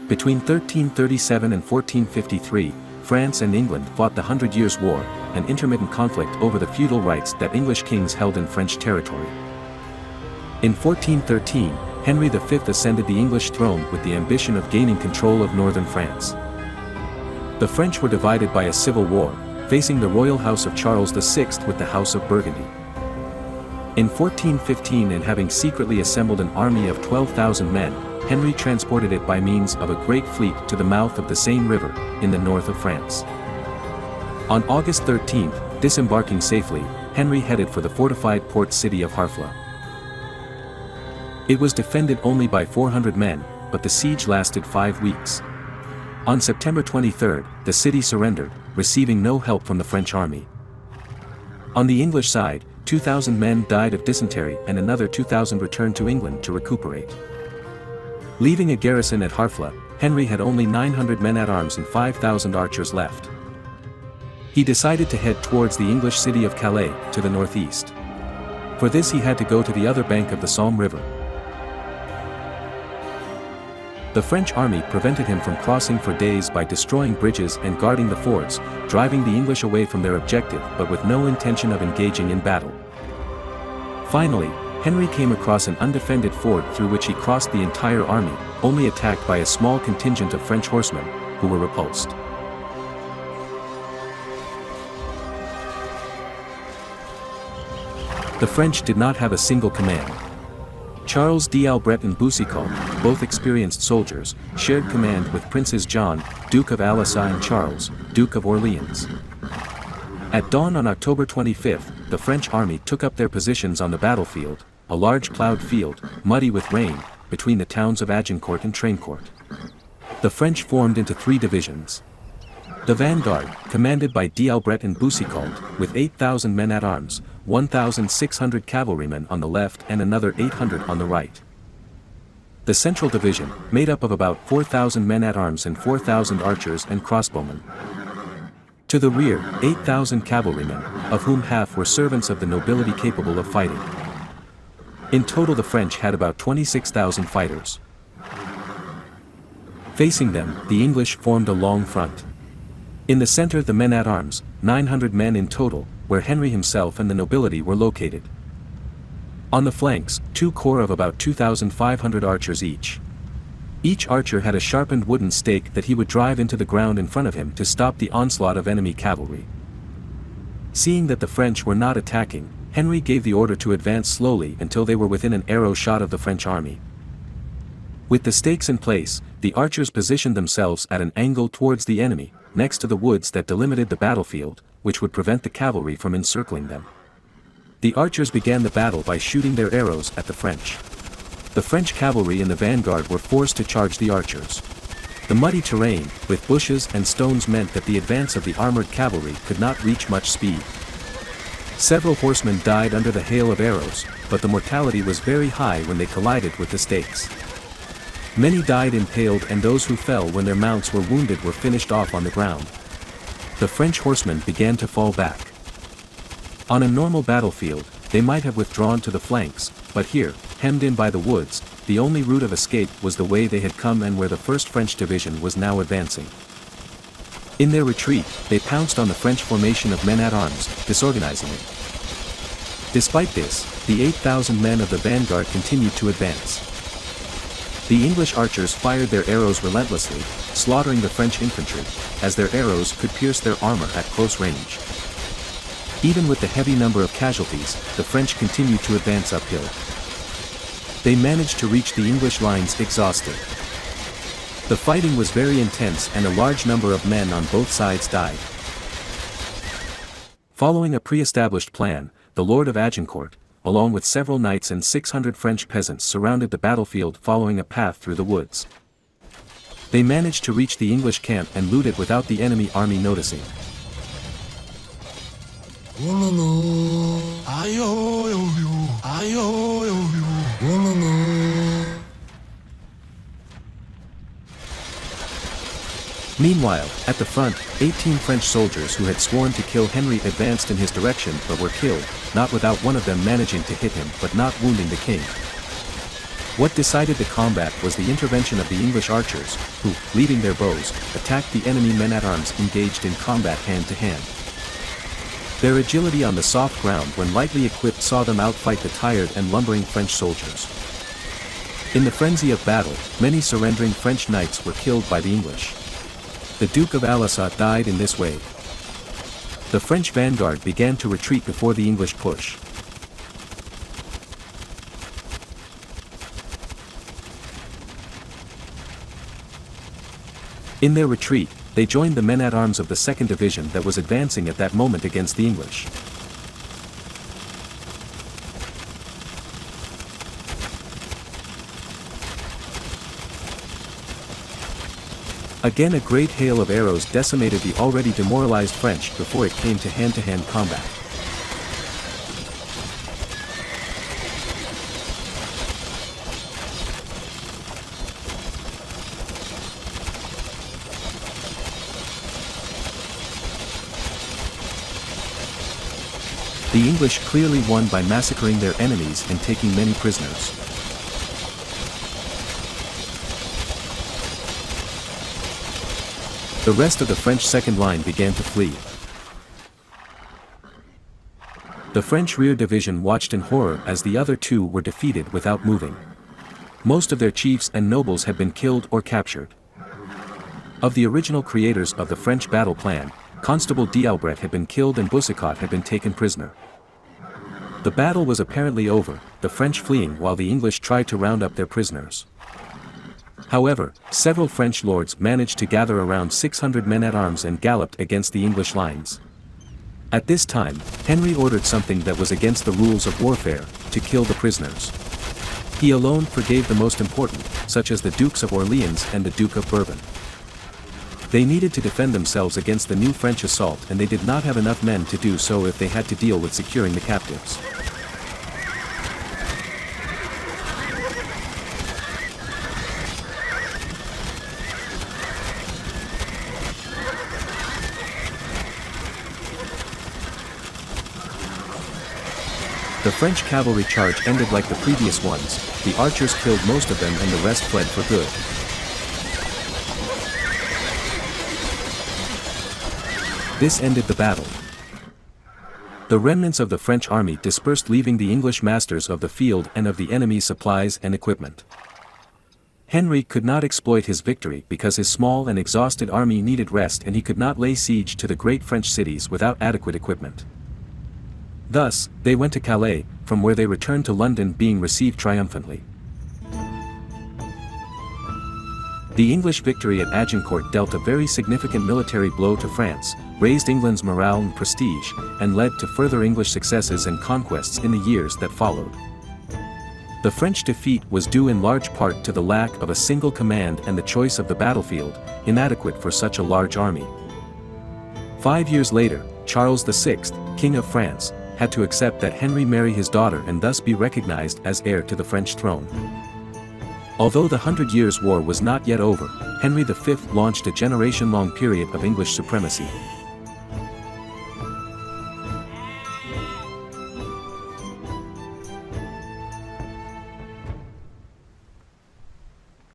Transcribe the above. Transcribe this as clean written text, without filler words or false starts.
Between 1337 and 1453, France and England fought the Hundred Years' War, an intermittent conflict over the feudal rights that English kings held in French territory. In 1413, Henry V ascended the English throne with the ambition of gaining control of northern France. The French were divided by a civil war, facing the royal house of Charles VI with the House of Burgundy. In 1415, and having secretly assembled an army of 12,000 men, Henry transported it by means of a great fleet to the mouth of the Seine River, in the north of France. On August 13, disembarking safely, Henry headed for the fortified port city of Harfleur. It was defended only by 400 men, but the siege lasted 5 weeks. On September 23, the city surrendered, receiving no help from the French army. On the English side, 2,000 men died of dysentery and another 2,000 returned to England to recuperate. Leaving a garrison at Harfleur, Henry had only 900 men-at-arms and 5,000 archers left. He decided to head towards the English city of Calais, to the northeast. For this he had to go to the other bank of the Somme River. The French army prevented him from crossing for days by destroying bridges and guarding the fords, driving the English away from their objective but with no intention of engaging in battle. Finally, Henry came across an undefended ford through which he crossed the entire army, only attacked by a small contingent of French horsemen, who were repulsed. The French did not have a single command. Charles d'Albret and Boucicault, both experienced soldiers, shared command with Princes John, Duke of Alençon and Charles, Duke of Orleans. At dawn on October 25, the French army took up their positions on the battlefield, a large plowed field, muddy with rain, between the towns of Agincourt and Traincourt. The French formed into 3 divisions. The vanguard, commanded by d'Albret and Boucicault, with 8,000 men-at-arms, 1,600 cavalrymen on the left and another 800 on the right. The central division, made up of about 4,000 men-at-arms and 4,000 archers and crossbowmen. To the rear, 8,000 cavalrymen, of whom half were servants of the nobility capable of fighting. In total the French had about 26,000 fighters. Facing them, the English formed a long front. In the center the men-at-arms, 900 men in total, where Henry himself and the nobility were located. On the flanks, 2 corps of about 2,500 archers each. Each archer had a sharpened wooden stake that he would drive into the ground in front of him to stop the onslaught of enemy cavalry. Seeing that the French were not attacking, Henry gave the order to advance slowly until they were within an arrow shot of the French army. With the stakes in place, the archers positioned themselves at an angle towards the enemy, next to the woods that delimited the battlefield, which would prevent the cavalry from encircling them. The archers began the battle by shooting their arrows at the French. The French cavalry in the vanguard were forced to charge the archers. The muddy terrain, with bushes and stones, meant that the advance of the armored cavalry could not reach much speed. Several horsemen died under the hail of arrows, but the mortality was very high when they collided with the stakes. Many died impaled, and those who fell when their mounts were wounded were finished off on the ground. The French horsemen began to fall back. On a normal battlefield, they might have withdrawn to the flanks, but here, hemmed in by the woods, the only route of escape was the way they had come and where the 1st French Division was now advancing. In their retreat, they pounced on the French formation of men-at-arms, disorganizing it. Despite this, the 8,000 men of the vanguard continued to advance. The English archers fired their arrows relentlessly, slaughtering the French infantry, as their arrows could pierce their armor at close range. Even with the heavy number of casualties, the French continued to advance uphill. They managed to reach the English lines exhausted. The fighting was very intense and a large number of men on both sides died. Following a pre-established plan, the Lord of Agincourt, along with several knights and 600 French peasants, surrounded the battlefield following a path through the woods. They managed to reach the English camp and loot it without the enemy army noticing. Meanwhile, at the front, 18 French soldiers who had sworn to kill Henry advanced in his direction but were killed, not without one of them managing to hit him but not wounding the king. What decided the combat was the intervention of the English archers, who, leaving their bows, attacked the enemy men-at-arms engaged in combat hand-to-hand. Their agility on the soft ground when lightly equipped saw them outfight the tired and lumbering French soldiers. In the frenzy of battle, many surrendering French knights were killed by the English. The Duke of Alençon died in this way. The French vanguard began to retreat before the English push. In their retreat, they joined the men-at-arms of the 2nd Division that was advancing at that moment against the English. Again, a great hail of arrows decimated the already demoralized French before it came to hand-to-hand combat. The English clearly won by massacring their enemies and taking many prisoners. The rest of the French second line began to flee. The French rear division watched in horror as the other two were defeated without moving. Most of their chiefs and nobles had been killed or captured. Of the original creators of the French battle plan, Constable d'Albret had been killed and Boucicaut had been taken prisoner. The battle was apparently over, the French fleeing while the English tried to round up their prisoners. However, several French lords managed to gather around 600 men-at-arms and galloped against the English lines. At this time, Henry ordered something that was against the rules of warfare, to kill the prisoners. He alone forgave the most important, such as the Dukes of Orleans and the Duke of Bourbon. They needed to defend themselves against the new French assault, and they did not have enough men to do so if they had to deal with securing the captives. The French cavalry charge ended like the previous ones, the archers killed most of them and the rest fled for good. This ended the battle. The remnants of the French army dispersed, leaving the English masters of the field and of the enemy's supplies and equipment. Henry could not exploit his victory because his small and exhausted army needed rest, and he could not lay siege to the great French cities without adequate equipment. Thus, they went to Calais, from where they returned to London being received triumphantly. The English victory at Agincourt dealt a very significant military blow to France, raised England's morale and prestige, and led to further English successes and conquests in the years that followed. The French defeat was due in large part to the lack of a single command and the choice of the battlefield, inadequate for such a large army. 5 years later, Charles VI, King of France, had to accept that Henry marry his daughter and thus be recognized as heir to the French throne. Although the 100 Years' War was not yet over, Henry V launched a generation-long period of English supremacy.